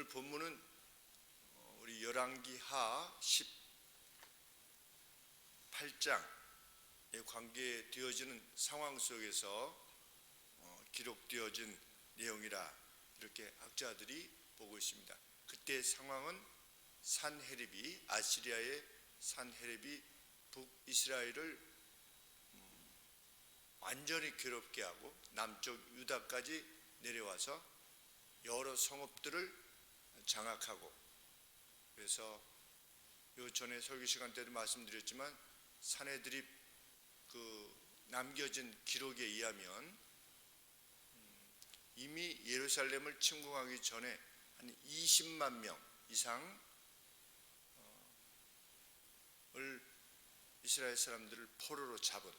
오늘 본문은 우리 열왕기하 18장에 관계되어지는 상황 속에서 기록되어진 내용이라 이렇게 학자들이 보고 있습니다. 그때 상황은 산헤립이 아시리아의 산헤립이 북이스라엘을 완전히 괴롭게 하고 남쪽 유다까지 내려와서 여러 성읍들을 장악하고, 그래서 요 전에 설교 시간 때도 말씀드렸지만 산헤립 남겨진 기록에 의하면 이미 예루살렘을 침공하기 전에 한 20만 명 이상을 이스라엘 사람들을 포로로 잡은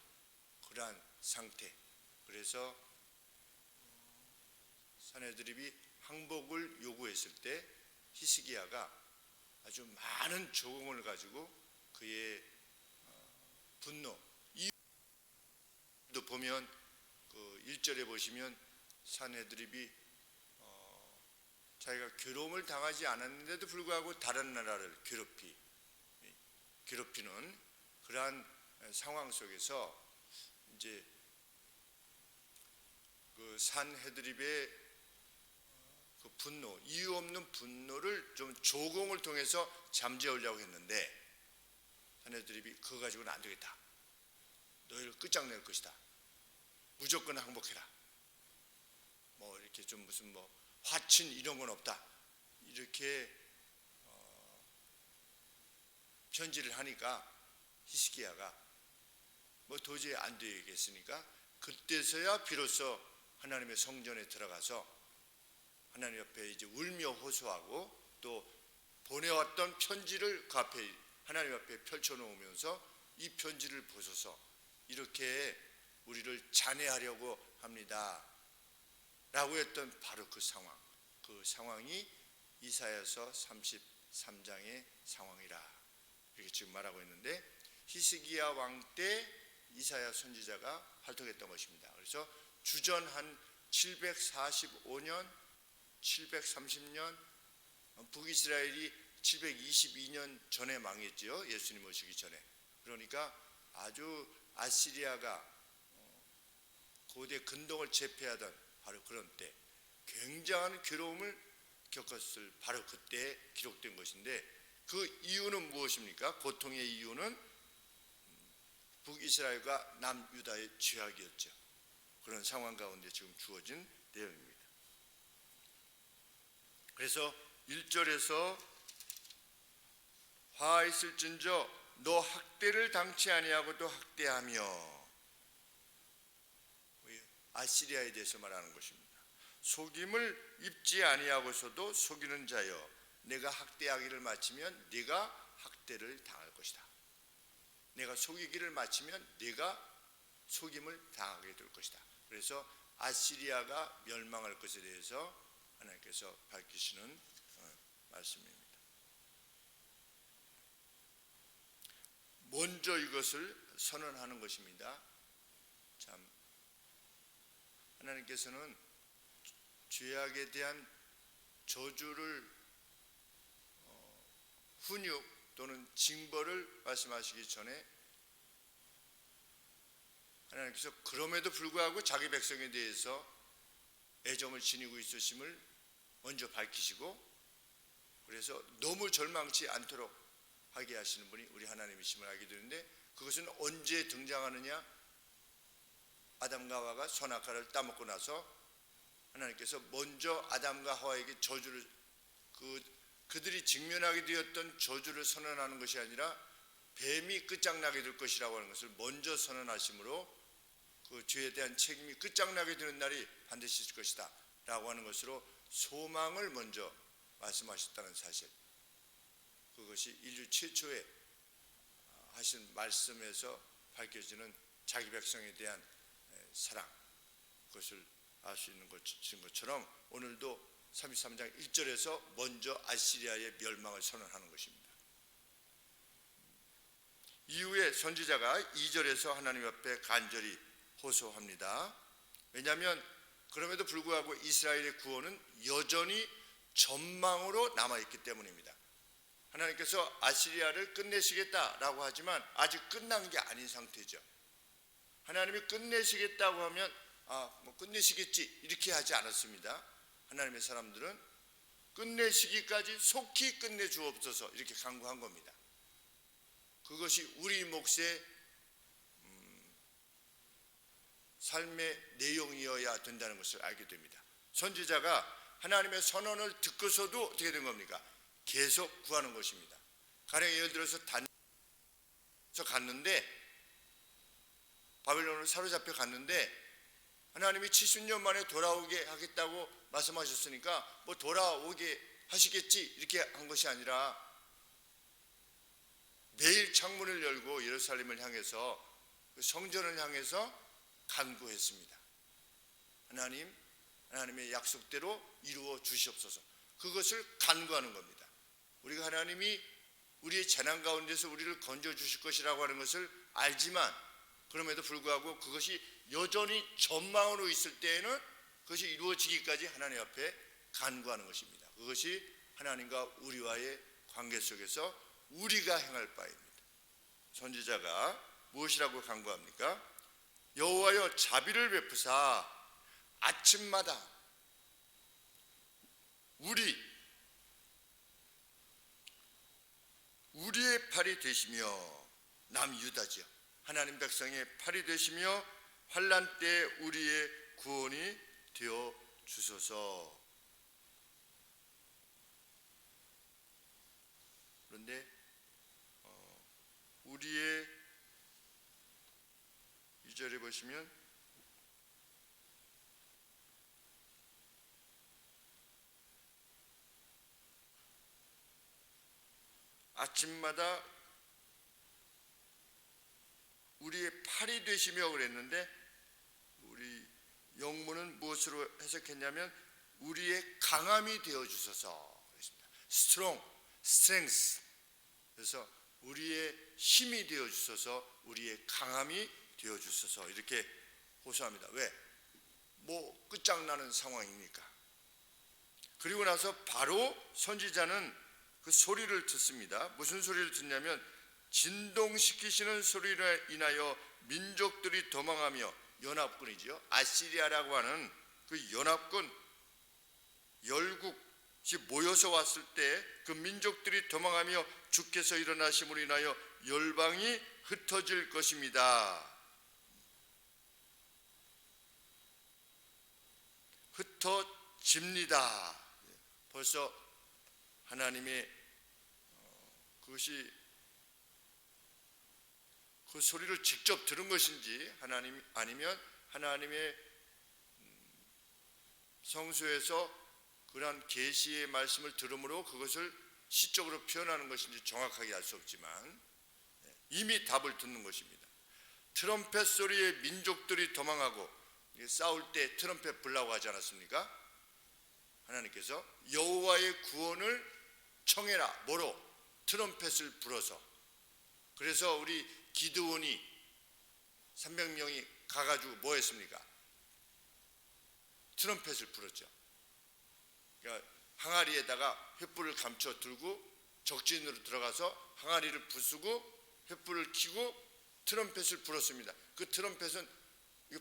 그러한 상태. 그래서 산헤립이 항복을 요구했을 때 히스기야가 아주 많은 조공을 가지고 그의 분노, 이유도 보면 그 1절에 보시면 산헤립이 자기가 괴로움을 당하지 않았는데도 불구하고 다른 나라를 괴롭히는 그러한 상황 속에서 이제 그 산헤립의 그 분노, 이유 없는 분노를 좀 조공을 통해서 잠재우려고 했는데 산헤립이 그거 가지고는 안 되겠다. 너희를 끝장낼 것이다. 무조건 항복해라. 뭐 이렇게 좀 무슨 뭐 화친 이런 건 없다. 이렇게 편지를 하니까 히스기야가 뭐 도저히 안 되겠으니까 그때서야 비로소 하나님의 성전에 들어가서 하나님 앞에 이제 울며 호소하고 또 보내왔던 편지를 그 앞에 하나님 앞에 펼쳐놓으면서 이 편지를 보소서 이렇게 우리를 잔해하려고 합니다 라고 했던 바로 그 상황이 이사야서 33장의 상황이라 이렇게 지금 말하고 있는데, 히스기야 왕 때 이사야 선지자가 활동했던 것입니다. 그래서 주전 한 745년 730년 북이스라엘이 722년 전에 망했지요. 예수님 오시기 전에. 그러니까 아주 아시리아가 고대 근동을 제패하던 바로 그런 때 굉장한 괴로움을 겪었을 바로 그때 기록된 것인데, 그 이유는 무엇입니까? 고통의 이유는 북이스라엘과 남유다의 죄악이었죠. 그런 상황 가운데 지금 주어진 내용입니다. 그래서 1절에서 화있을진저 너 학대를 당치 아니하고도 학대하며, 아시리아에 대해서 말하는 것입니다. 속임을 입지 아니하고서도 속이는 자여 내가 학대하기를 마치면 네가 학대를 당할 것이다. 내가 속이기를 마치면 네가 속임을 당하게 될 것이다. 그래서 아시리아가 멸망할 것에 대해서 하나님께서 밝히시는 말씀입니다. 먼저 이것을 선언하는 것입니다. 참 하나님께서는 죄악에 대한 저주를 훈육 또는 징벌을 말씀하시기 전에 하나님께서 그럼에도 불구하고 자기 백성에 대해서 애정을 지니고 있으심을 먼저 밝히시고, 그래서 너무 절망치 않도록 하게 하시는 분이 우리 하나님이심을 알게 되는데, 그것은 언제 등장하느냐? 아담과 하와가 선악과를 따먹고 나서 하나님께서 먼저 아담과 하와에게 저주를 그들이 직면하게 되었던 저주를 선언하는 것이 아니라 뱀이 끝장나게 될 것이라고 하는 것을 먼저 선언하심으로 그 죄에 대한 책임이 끝장나게 되는 날이 반드시 있을 것이다 라고 하는 것으로 소망을 먼저 말씀하셨다는 사실, 그것이 인류 최초에 하신 말씀에서 밝혀지는 자기 백성에 대한 사랑, 그것을 알 수 있는 것처럼 오늘도 33장 1절에서 먼저 아시리아의 멸망을 선언하는 것입니다. 이후에 선지자가 2절에서 하나님 앞에 간절히 호소합니다. 왜냐하면 그럼에도 불구하고 이스라엘의 구원은 여전히 전망으로 남아있기 때문입니다. 하나님께서 아시리아를 끝내시겠다라고 하지만 아직 끝난 게 아닌 상태죠. 하나님이 끝내시겠다고 하면 뭐 끝내시겠지 이렇게 하지 않았습니다. 하나님의 사람들은 끝내시기까지 속히 끝내주옵소서 이렇게 간구한 겁니다. 그것이 우리 몫의 삶의 내용이어야 된다는 것을 알게 됩니다. 선지자가 하나님의 선언을 듣고서도 어떻게 된 겁니까? 계속 구하는 것입니다. 가령 예를 들어서 단에서 갔는데 바벨론으로 사로잡혀 갔는데 하나님이 70년 만에 돌아오게 하겠다고 말씀하셨으니까 뭐 돌아오게 하시겠지 이렇게 한 것이 아니라 매일 창문을 열고 예루살렘을 향해서 성전을 향해서 간구했습니다. 하나님의 약속대로 이루어 주시옵소서. 그것을 간구하는 겁니다. 우리가 하나님이 우리의 재난 가운데서 우리를 건져 주실 것이라고 하는 것을 알지만 그럼에도 불구하고 그것이 여전히 전망으로 있을 때에는 그것이 이루어지기까지 하나님 앞에 간구하는 것입니다. 그것이 하나님과 우리와의 관계 속에서 우리가 행할 바입니다. 선지자가 무엇이라고 간구합니까? 여호와여 자비를 베푸사 아침마다 우리의 팔이 되시며 남유다지요. 하나님 백성의 팔이 되시며 환난 때 우리의 구원이 되어 주소서. 그런데 우리의 2절에 보시면 아침마다 우리의 팔이 되시며 그랬는데 우리 영문은 무엇으로 해석했냐면 우리의 강함이 되어 주소서 그랬습니다. strength. 그래서 우리의 힘이 되어 주소서, 우리의 강함이 되어 주소서 이렇게 호소합니다. 왜? 뭐 끝장나는 상황이니까. 그리고 나서 바로 선지자는 그 소리를 듣습니다. 무슨 소리를 듣냐면 진동시키시는 소리로 인하여 민족들이 도망하며 연합군이지요. 아시리아라고 하는 그 연합군 열국이 모여서 왔을 때 그 민족들이 도망하며 주께서 일어나심으로 인하여 열방이 흩어질 것입니다. 흩어집니다. 벌써 하나님의 그것이 그 소리를 직접 들은 것인지 하나님 아니면 하나님의 성소에서 그러한 계시의 말씀을 들음으로 그것을 시적으로 표현하는 것인지 정확하게 알 수 없지만 이미 답을 듣는 것입니다. 트럼펫 소리에 민족들이 도망하고 싸울 때 트럼펫 불라고 하지 않았습니까? 하나님께서 여호와의 구원을 청해라. 뭐로? 트럼펫을 불어서. 그래서 우리 기드온이 300명이 가가지고 뭐 했습니까? 트럼펫을 불었죠. 그러니까 항아리에다가 횃불을 감춰 들고 적진으로 들어가서 항아리를 부수고 횃불을 켜고 트럼펫을 불었습니다. 그 트럼펫은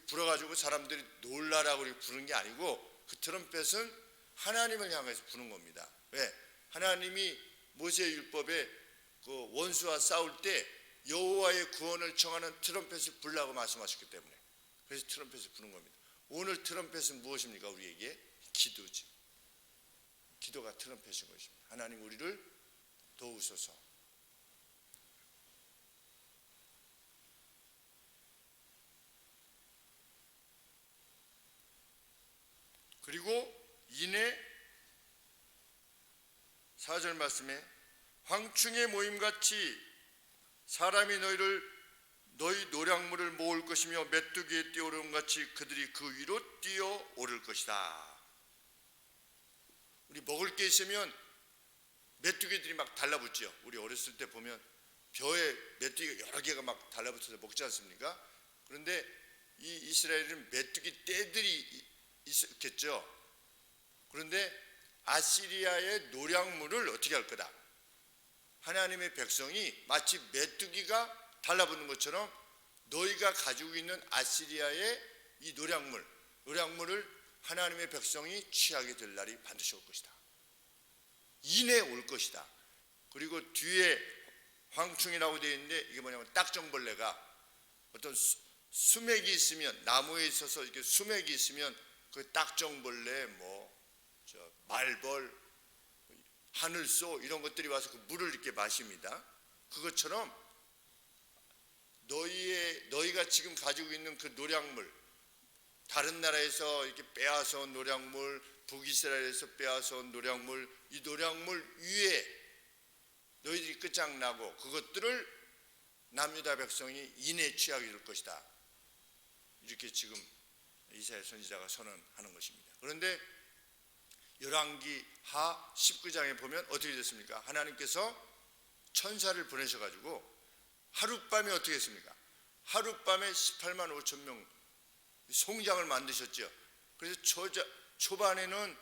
불어가지고 사람들이 놀라라고 부는 게 아니고 그 트럼펫은 하나님을 향해서 부는 겁니다. 왜? 하나님이 모세의 율법에 그 원수와 싸울 때 여호와의 구원을 청하는 트럼펫을 불라고 말씀하셨기 때문에 그래서 트럼펫을 부는 겁니다. 오늘 트럼펫은 무엇입니까? 우리에게 기도지. 기도가 트럼펫인 것입니다. 하나님 우리를 도우소서. 그리고 이내 4절 말씀에 황충의 모임같이 사람이 너희 노량물을 모을 것이며 메뚜기에 뛰어오른 같이 그들이 그 위로 뛰어오를 것이다. 우리 먹을 게 있으면 메뚜기들이 막 달라붙죠. 우리 어렸을 때 보면 벼에 메뚜기가 여러 개가 막 달라붙어서 먹지 않습니까? 그런데 이 이스라엘은 메뚜기 떼들이 있었겠죠. 그런데 아시리아의 노략물을 어떻게 할 거다. 하나님의 백성이 마치 메뚜기가 달라붙는 것처럼 너희가 가지고 있는 아시리아의 이 노략물을 하나님의 백성이 취하게 될 날이 반드시 올 것이다. 이내 올 것이다. 그리고 뒤에 황충이라고 되어 있는데 이게 뭐냐면 딱정벌레가 어떤 수맥이 있으면, 나무에 있어서 이렇게 수맥이 있으면 그 딱정벌레, 말벌, 하늘소 이런 것들이 와서 그 물을 이렇게 마십니다. 그것처럼 너희가 지금 가지고 있는 그 노략물, 다른 나라에서 이렇게 빼앗아 온 노략물, 북이스라엘에서 빼앗아 온 노략물, 이 노략물 위에 너희들이 끝장나고 그것들을 남유다 백성이 인해 취하게 될 것이다. 이렇게 지금 이사야 선지자가 선언하는 것입니다. 그런데 열왕기 하 19장에 보면 어떻게 됐습니까? 하나님께서 천사를 보내셔가지고 하룻밤에 어떻게 했습니까? 하룻밤에 18만 5천 명 송장을 만드셨죠. 그래서 초반에는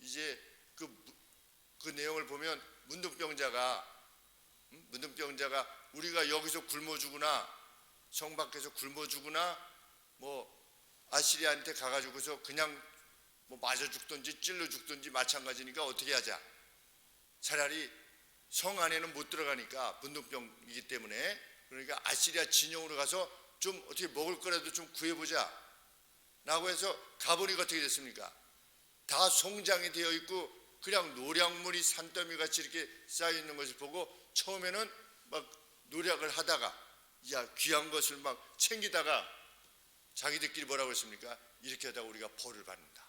이제 그 내용을 보면 문둥병자가 우리가 여기서 굶어 죽으나 성 밖에서 굶어 죽으나 아시리아한테 가가지고서 그냥 맞아 죽든지 찔러 죽든지 마찬가지니까 어떻게 하자. 차라리 성 안에는 못 들어가니까 문둥병이기 때문에, 그러니까 아시리아 진영으로 가서 좀 어떻게 먹을 거라도 좀 구해보자 라고 해서 가보니까 어떻게 됐습니까? 다 송장이 되어 있고 그냥 노략물이 산더미 같이 이렇게 쌓여 있는 것을 보고 처음에는 막 노력을 하다가 귀한 것을 막 챙기다가 자기들끼리 뭐라고 했습니까? 이렇게 하다가 우리가 벌을 받는다.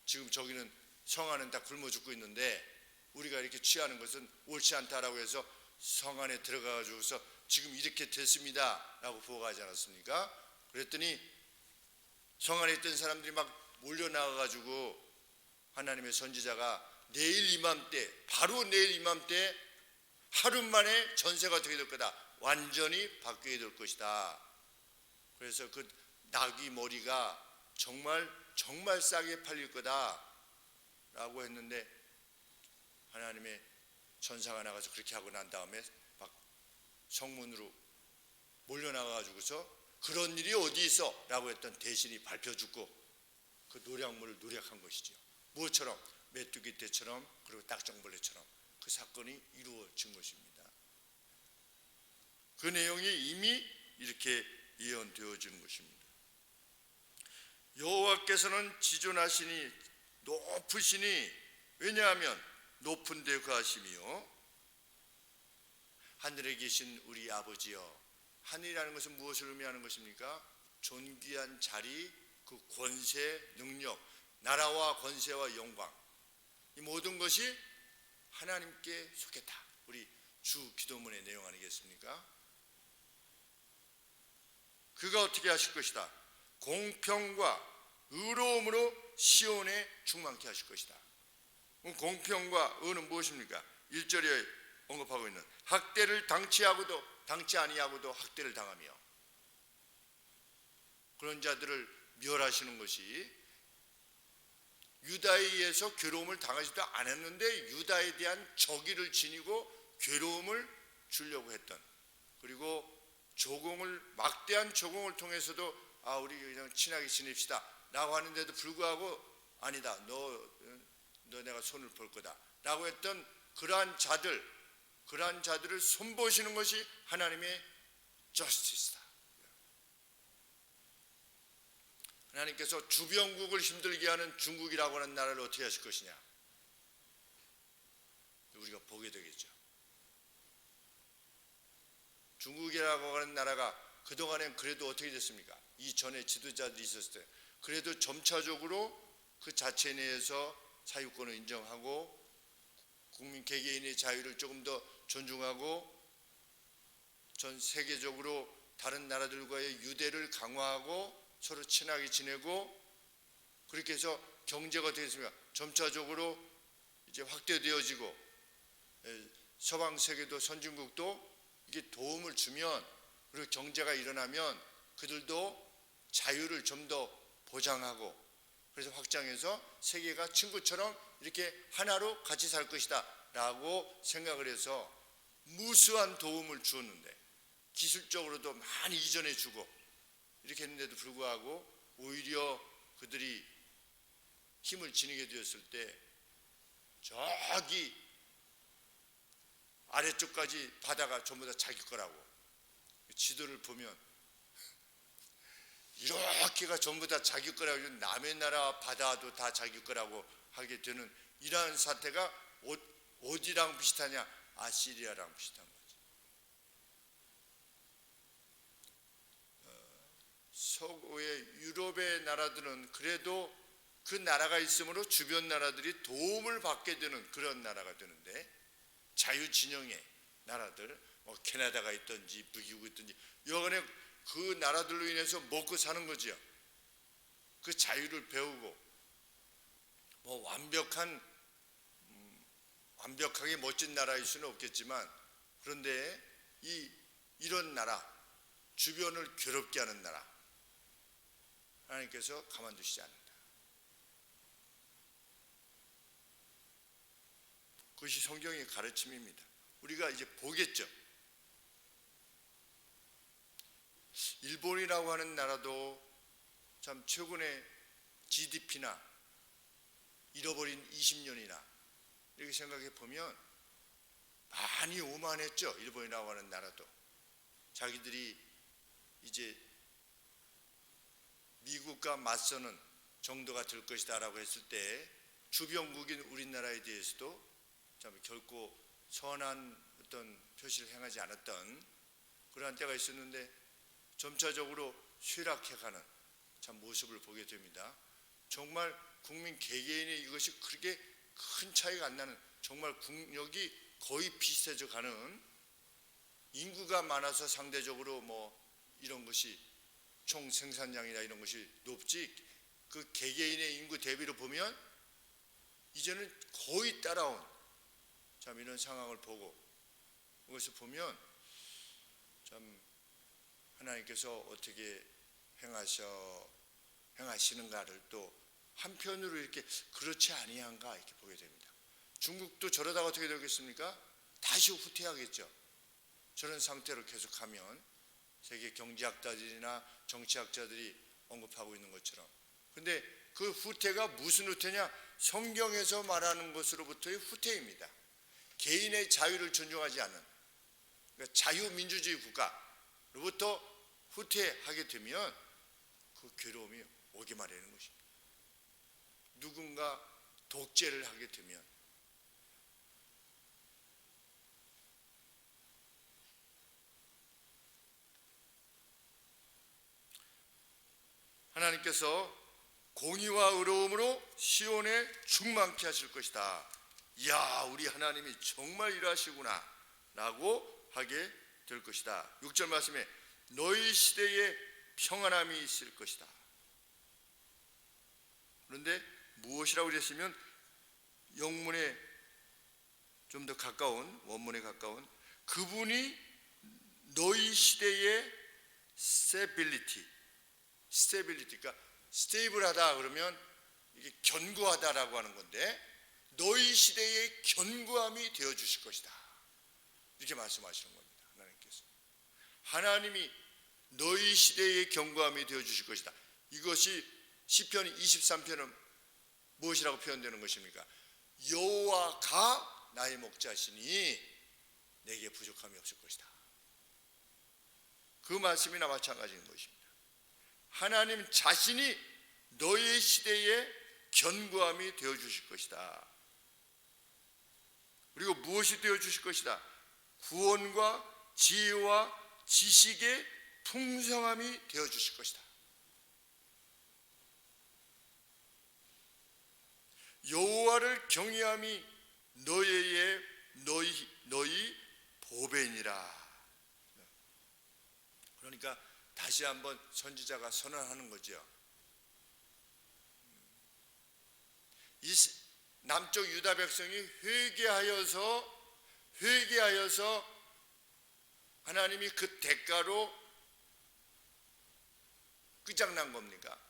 지금 저기는 성 안은 다 굶어 죽고 있는데 우리가 이렇게 취하는 것은 옳지 않다라고 해서 성 안에 들어가가지고서 지금 이렇게 됐습니다 라고 보고하지 않았습니까? 그랬더니 성 안에 있던 사람들이 막 몰려나가가지고 하나님의 선지자가 바로 내일 이맘때 하루 만에 전세가 어떻게 될 거다. 완전히 바뀌게 될 것이다. 그래서 그 나귀 머리가 정말 싸게 팔릴 거다 라고 했는데 하나님의 천사가 나가서 그렇게 하고 난 다음에 막 성문으로 몰려나가가지고서 그런 일이 어디 있어? 라고 했던 대신이 발표 죽고 그 노략물을 노략한 것이죠. 무엇처럼? 메뚜기 떼처럼, 그리고 딱정벌레처럼 그 사건이 이루어진 것입니다. 그 내용이 이미 이렇게 예언되어지는 것입니다. 여호와께서는 지존하시니 높으시니, 왜냐하면 높은 데 거하심이요 하늘에 계신 우리 아버지여. 하늘이라는 것은 무엇을 의미하는 것입니까? 존귀한 자리, 그 권세, 능력, 나라와 권세와 영광, 이 모든 것이 하나님께 속했다. 우리 주 기도문의 내용 아니겠습니까? 그가 어떻게 하실 것이다. 공평과 의로움으로 시온에 충만케 하실 것이다. 공평과 의는 무엇입니까? 1절에 언급하고 있는 학대를 당치 아니하고도 학대를 당하며, 그런 자들을 멸하시는 것이, 유다에 의해서 괴로움을 당하지도 않았는데 유다에 대한 적의를 지니고 괴로움을 주려고 했던, 그리고 막대한 조공을 통해서도 우리 그냥 친하게 지냅시다 라고 하는데도 불구하고 아니다, 너 내가 손을 볼 거다 라고 했던 그러한 자들을 손보시는 것이 하나님의 저스티스다. 하나님께서 주변국을 힘들게 하는 중국이라고 하는 나라를 어떻게 하실 것이냐, 우리가 보게 되겠죠. 중국이라고 하는 나라가 그동안엔 그래도 어떻게 됐습니까? 이전에 지도자들이 있었을 때 그래도 점차적으로 그 자체 내에서 사유권을 인정하고 국민 개개인의 자유를 조금 더 존중하고 전 세계적으로 다른 나라들과의 유대를 강화하고 서로 친하게 지내고, 그렇게 해서 경제가 어떻게 됐습니까? 점차적으로 이제 확대되어지고 서방 세계도 선진국도 이게 도움을 주면, 그리고 경제가 일어나면 그들도 자유를 좀 더 보장하고, 그래서 확장해서 세계가 친구처럼 이렇게 하나로 같이 살 것이다 라고 생각을 해서 무수한 도움을 주었는데, 기술적으로도 많이 이전해 주고 이렇게 했는데도 불구하고 오히려 그들이 힘을 지니게 되었을 때 저기 아래쪽까지 바다가 전부 다 자기 거라고, 지도를 보면 이렇게가 전부 다 자기 거라고, 남의 나라 바다도 다 자기 거라고 하게 되는 이러한 사태가 어디랑 비슷하냐? 아시리아랑 비슷한 거지. 서구의 유럽의 나라들은 그래도 그 나라가 있으므로 주변 나라들이 도움을 받게 되는 그런 나라가 되는데, 자유진영의 나라들, 뭐 캐나다가 있든지 미국이 있든지 여간에 그 나라들로 인해서 먹고 사는 거지요. 그 자유를 배우고 뭐 완벽하게 멋진 나라일 수는 없겠지만, 그런데 이런 나라, 주변을 괴롭게 하는 나라, 하나님께서 가만두시지 않는다. 그것이 성경의 가르침입니다. 우리가 이제 보겠죠. 일본이라고 하는 나라도 참 최근에 GDP나 잃어버린 20년이나 이렇게 생각해 보면 많이 오만했죠. 일본이라고 하는 나라도 자기들이 이제 미국과 맞서는 정도가 될 것이다 라고 했을 때, 주변국인 우리나라에 대해서도 참 결코 선한 어떤 표시를 행하지 않았던 그러한 때가 있었는데, 점차적으로 쇠락해가는 참 모습을 보게 됩니다. 정말 국민 개개인의 이것이 그렇게 큰 차이가 안 나는, 정말 국력이 거의 비슷해져 가는, 인구가 많아서 상대적으로 뭐 이런 것이 총 생산량이나 이런 것이 높지, 그 개개인의 인구 대비로 보면 이제는 거의 따라온 참 이런 상황을 보고, 그것을 보면 참 하나님께서 어떻게 행하시는가를 또 한편으로 이렇게 그렇지 아니한가 이렇게 보게 됩니다. 중국도 저러다가 어떻게 되겠습니까? 다시 후퇴하겠죠. 저런 상태로 계속하면 세계 경제학자들이나 정치학자들이 언급하고 있는 것처럼. 근데 그 후퇴가 무슨 후퇴냐? 성경에서 말하는 것으로부터의 후퇴입니다. 개인의 자유를 존중하지 않는, 그러니까 자유민주주의 국가로부터 후퇴하게 되면 그 괴로움이 오게 마련인 것입니다. 누군가 독재를 하게 되면, 하나님께서 공의와 의로움으로 시온에 충만케 하실 것이다. 이야, 우리 하나님이 정말 일하시구나 라고 하게 될 것이다. 6절 말씀에 너희 시대에 평안함이 있을 것이다. 그런데 무엇이라고 그랬으면, 영문에 좀 더 가까운, 원문에 가까운, 그분이 너희 시대의 스테빌리티, 그러니까 스테이블하다 그러면 이게 견고하다라고 하는 건데, 너희 시대의 견고함이 되어 주실 것이다 이렇게 말씀하시는 겁니다. 하나님께서, 하나님이 너희 시대의 견고함이 되어 주실 것이다. 이것이 시편 23편은 무엇이라고 표현되는 것입니까? 여호와가 나의 목자시니 내게 부족함이 없을 것이다. 그 말씀이나 마찬가지인 것입니다. 하나님 자신이 너의 시대에 견고함이 되어 주실 것이다. 그리고 무엇이 되어 주실 것이다? 구원과 지혜와 지식의 풍성함이 되어 주실 것이다. 여호와를 경외함이 너희 보배니라. 그러니까 다시 한번 선지자가 선언하는 거죠. 이 남쪽 유다 백성이 회개하여서 하나님이 그 대가로 끝장난 겁니까?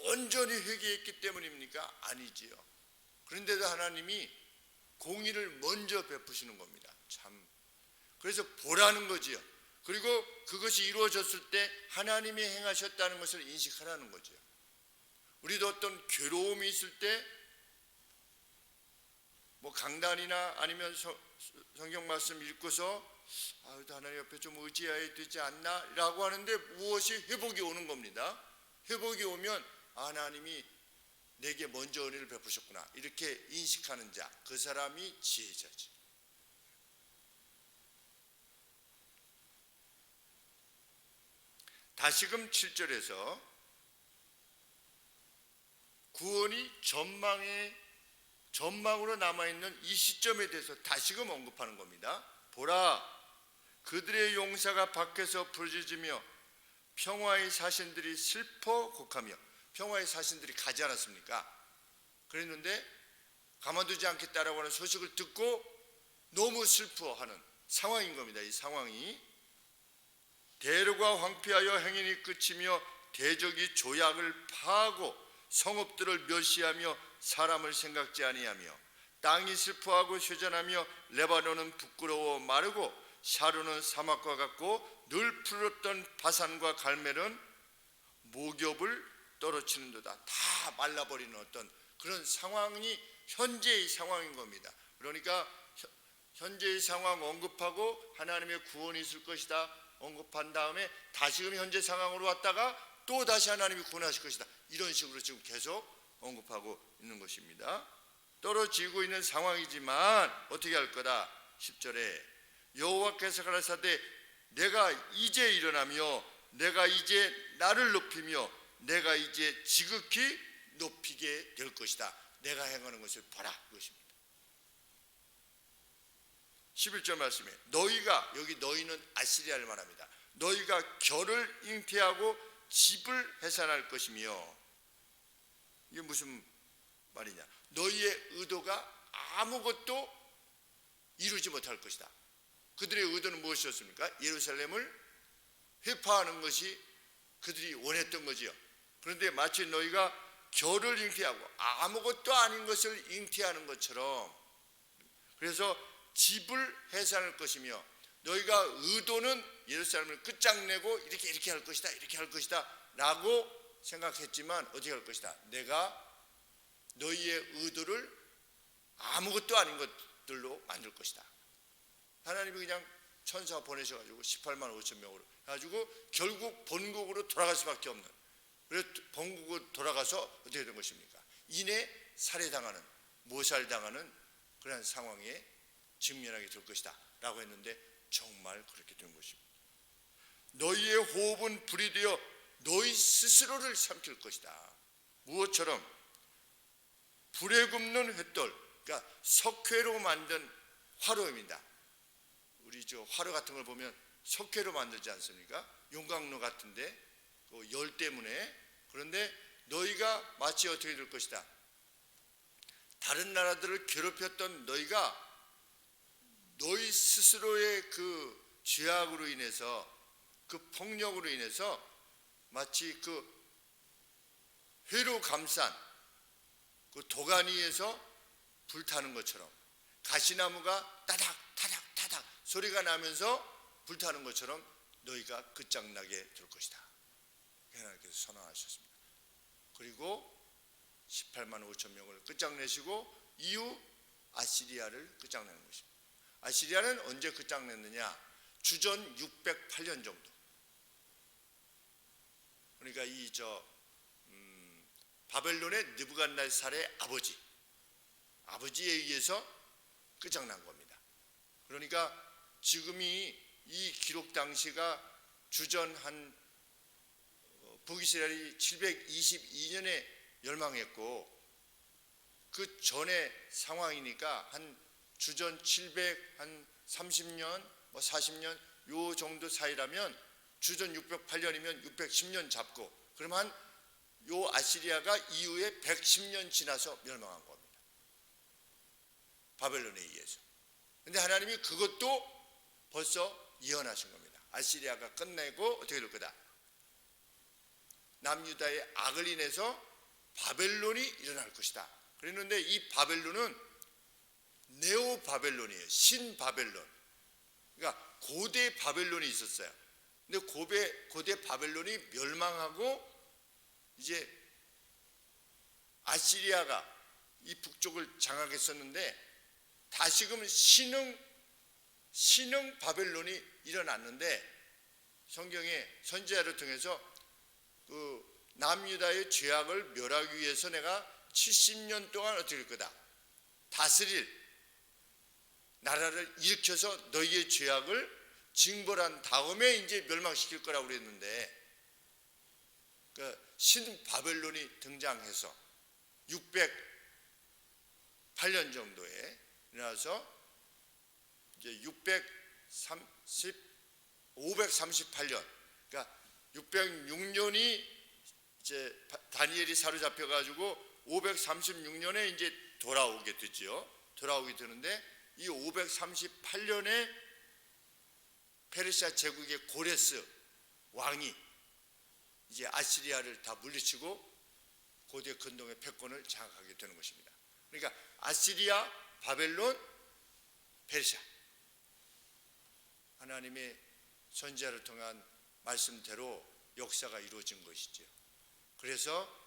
온전히 회개했기 때문입니까? 아니지요. 그런데도 하나님이 공의를 먼저 베푸시는 겁니다. 참. 그래서 보라는 거지요. 그리고 그것이 이루어졌을 때 하나님이 행하셨다는 것을 인식하라는 거죠. 우리도 어떤 괴로움이 있을 때 뭐 강단이나 아니면 성경 말씀 읽고서 하나님 옆에 좀 의지해야 되지 않나 라고 하는데 무엇이 회복이 오는 겁니다. 회복이 오면 하나님이 내게 먼저 은혜를 베푸셨구나 이렇게 인식하는 자, 그 사람이 지혜자지. 다시금 7절에서 구원이 전망으로 남아있는 이 시점에 대해서 다시금 언급하는 겁니다. 보라, 그들의 용사가 밖에서 부르짖으며 평화의 사신들이 슬퍼 곡하며. 평화의 사신들이 가지 않았습니까? 그랬는데 가만두지 않겠다라고 하는 소식을 듣고 너무 슬퍼하는 상황인 겁니다. 이 상황이 대로가 황폐하여 행인이 끝이며 대적이 조약을 파하고 성읍들을 멸시하며 사람을 생각지 아니하며 땅이 슬퍼하고 휴전하며 레바논은 부끄러워 마르고 샤론은 사막과 같고 늘 푸르렀던 바산과 갈멜은 목욕을 떨어치는도다. 다 말라버리는 어떤 그런 상황이 현재의 상황인 겁니다. 그러니까 현재의 상황 언급하고 하나님의 구원이 있을 것이다 언급한 다음에 다시금 현재 상황으로 왔다가 또 다시 하나님이 구원하실 것이다. 이런 식으로 지금 계속 언급하고 있는 것입니다. 떨어지고 있는 상황이지만 어떻게 할 거다. 10절에 여호와께서 가라사대 내가 이제 일어나며 내가 이제 나를 높이며 내가 이제 지극히 높이게 될 것이다. 내가 행하는 것을 봐라. 이것입니다. 11절 말씀에 너희가, 여기 너희는 아시리아를 말합니다. 너희가 결을 잉태하고 집을 해산할 것이며. 이게 무슨 말이냐. 너희의 의도가 아무것도 이루지 못할 것이다. 그들의 의도는 무엇이었습니까? 예루살렘을 회파하는 것이 그들이 원했던 거지요. 그런데 마치 너희가 결을 잉태하고 아무것도 아닌 것을 잉태하는 것처럼, 그래서 집을 해산할 것이며 너희가 의도는 예루살렘을 끝장내고 이렇게 할 것이다, 이렇게 할 것이다 라고 생각했지만 어떻게 할 것이다. 내가 너희의 의도를 아무것도 아닌 것들로 만들 것이다. 하나님이 그냥 천사 보내셔가지고 18만 5천 명으로 해가지고 결국 본국으로 돌아갈 수밖에 없는, 그래서 본국으로 돌아가서 어떻게 된 것입니까? 이내 살해당하는, 모살당하는 그런 상황에 직면하게 될 것이다 라고 했는데 정말 그렇게 된 것입니다. 너희의 호흡은 불이 되어 너희 스스로를 삼킬 것이다. 무엇처럼? 불에 굽는 횃돌, 그러니까 석회로 만든 화로입니다. 우리 저 화로 같은 걸 보면 석회로 만들지 않습니까? 용광로 같은데 그 열 때문에. 그런데 너희가 마치 어떻게 될 것이다. 다른 나라들을 괴롭혔던 너희가 너희 스스로의 그 죄악으로 인해서, 그 폭력으로 인해서 마치 그 회로 감싼 그 도가니에서 불타는 것처럼, 가시나무가 따닥 타닥 타닥 소리가 나면서 불타는 것처럼 너희가 끝장나게 될 것이다. 하나님께서 선언하셨습니다. 그리고 18만 5천 명을 끝장내시고 이후 아시리아를 끝장내는 것입니다. 아시리아는 언제 끝장냈느냐? 주전 608년 정도. 그러니까 바벨론의 느부갓네살의 아버지에 의해서 끝장난 겁니다. 그러니까 지금이 이 기록 당시가 주전 한 북이스라엘이 722년에 멸망했고 그 전의 상황이니까 한 주전 730년, 40년 요 정도 사이라면 주전 608년이면 610년 잡고, 그러면 요 아시리아가 이후에 110년 지나서 멸망한 겁니다. 바벨론에 의해서. 근데 하나님이 그것도 벌써 예언하신 겁니다. 아시리아가 끝내고 어떻게 될 거다. 남유다의 악을 인해서 바벨론이 일어날 것이다. 그랬는데 이 바벨론은 네오 바벨론이에요. 신 바벨론. 그러니까 고대 바벨론이 있었어요. 근데 고대 바벨론이 멸망하고 이제 아시리아가 이 북쪽을 장악했었는데 다시금 신흥 바벨론이 일어났는데 성경에 선지자를 통해서 그 남유다의 죄악을 멸하기 위해서 내가 70년 동안 어떻게 할 거다. 다스릴 나라를 일으켜서 너희의 죄악을 징벌한 다음에 이제 멸망시킬 거라고 그랬는데 그 신 바벨론이 등장해서 608년 정도에 일어나서 이제 538년 그러니까 606년이 이제 다니엘이 사로잡혀 가지고 536년에 이제 돌아오게 되지요. 돌아오게 되는데 이 538년에 페르시아 제국의 고레스 왕이 이제 아시리아를 다 물리치고 고대 근동의 패권을 장악하게 되는 것입니다. 그러니까 아시리아, 바벨론, 페르시아 하나님의 선지자를 통한 말씀대로 역사가 이루어진 것이죠. 그래서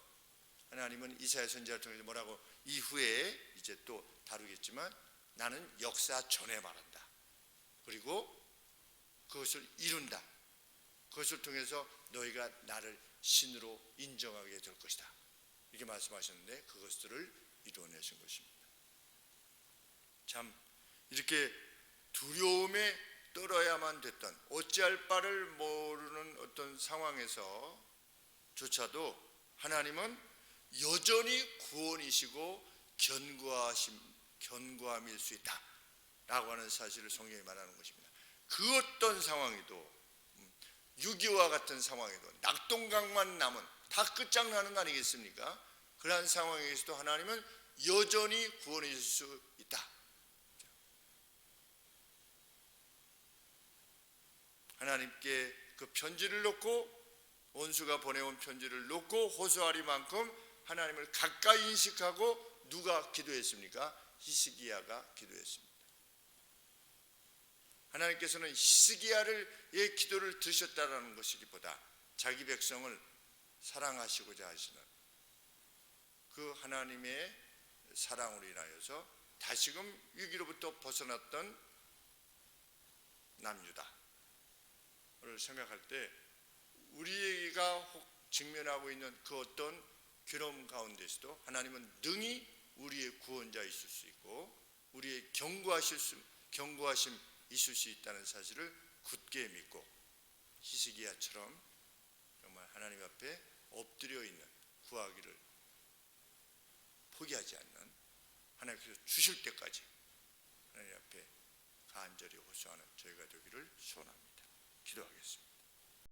하나님은 이사야 선지자를 통해서 뭐라고 이후에 이제 또 다루겠지만 나는 역사 전에 말한다. 그리고 그것을 이룬다. 그것을 통해서 너희가 나를 신으로 인정하게 될 것이다. 이렇게 말씀하셨는데 그것들을 이루어내신 것입니다. 참 이렇게 두려움에 떨어야만 됐던 어찌할 바를 모르는 어떤 상황에서 조차도 하나님은 여전히 구원이시고 견고함일 수 있다 라고 하는 사실을 성경이 말하는 것입니다. 그 어떤 상황에도 6.25와 같은 상황에도 낙동강만 남은 다 끝장나는 거 아니겠습니까? 그러한 상황에서도 하나님은 여전히 구원이실 수 있다. 하나님께 그 편지를 놓고 원수가 보내온 편지를 놓고 호소하리만큼 하나님을 가까이 인식하고 누가 기도했습니까? 히스기야가 기도했습니다. 하나님께서는 히스기야의 기도를 들으셨다라는 것이기보다 자기 백성을 사랑하시고자 하시는 그 하나님의 사랑으로 인하여서 다시금 위기로부터 벗어났던 남유다를 생각할 때 우리가 혹 직면하고 있는 그 어떤 괴로움 가운데서도 하나님은 능히 우리의 구원자이실 수 있고 우리의 경고하심 있을 수 있다는 사실을 굳게 믿고 히스기야처럼 정말 하나님 앞에 엎드려 있는 구하기를 포기하지 않는 하나님께서 주실 때까지 하나님 앞에 간절히 호소하는 저희가 되기를 소원합니다. 기도하겠습니다.